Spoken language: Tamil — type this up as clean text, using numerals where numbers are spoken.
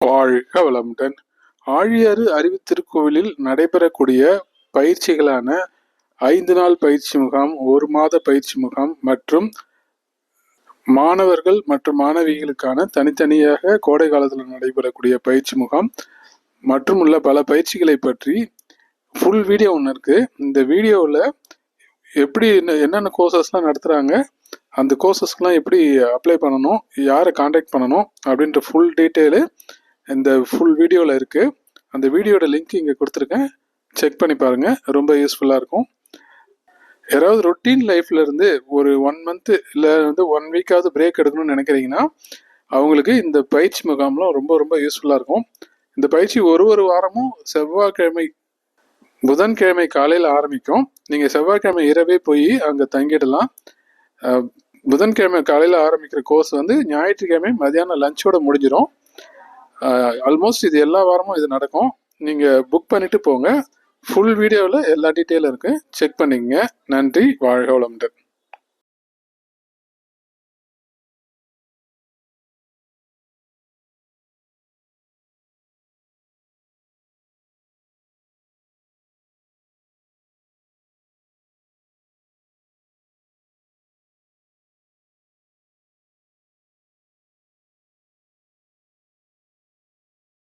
வாழ்க வளமுடன். ஆழியாறு அறிவுத்திருக்கோவிலில் நடைபெறக்கூடிய பயிற்சிகளான 5 நாள் பயிற்சி முகாம், 1 மாத பயிற்சி முகாம் மற்றும் மாணவர்கள் மற்றும் மாணவிகளுக்கான தனித்தனியாக கோடை காலத்தில் நடைபெறக்கூடிய பயிற்சி முகாம் மற்றும் உள்ள பல பயிற்சிகளை பற்றி ஃபுல் வீடியோ ஒன்று இருக்கு. இந்த வீடியோவில் எப்படி என்னென்ன கோர்சஸ்லாம் நடத்துகிறாங்க, அந்த கோர்சஸ்க்கெலாம் எப்படி அப்ளை பண்ணணும், யாரை காண்டாக்ட் பண்ணணும் அப்படின்ற ஃபுல் டீட்டெயிலு இந்த ஃபுல் வீடியோவில் இருக்குது. அந்த வீடியோட லிங்க் இங்கே கொடுத்துருக்கேன், செக் பண்ணி பாருங்கள், ரொம்ப யூஸ்ஃபுல்லாக இருக்கும். யாராவது ரொட்டீன் லைஃப்ல இருந்து ஒரு 1 மந்த்து இல்லை 1 வீக்காவது பிரேக் எடுக்கணும்னு நினைக்கிறீங்கன்னா அவங்களுக்கு இந்த பயிற்சி முகாம்லாம் ரொம்ப ரொம்ப யூஸ்ஃபுல்லாக இருக்கும். இந்த பயிற்சி ஒரு வாரமும் செவ்வாய்க்கிழமை புதன்கிழமை காலையில் ஆரம்பிக்கும். நீங்கள் செவ்வாய்க்கிழமை இரவே போய் அங்கே தங்கிடலாம். புதன்கிழமை காலையில் ஆரம்பிக்கிற கோர்ஸ் ஞாயிற்றுக்கிழமை மதியானம் லஞ்சோட முடிஞ்சிடும். ஆல்மோஸ்ட் இது எல்லா வாரமும் இது நடக்கும். நீங்கள் புக் பண்ணிட்டு போங்க. ஃபுல் வீடியோவில் எல்லா டீட்டெயிலும் இருக்குது, செக் பண்ணிக்கங்க. நன்றி. வாழ்க வளமுடன்.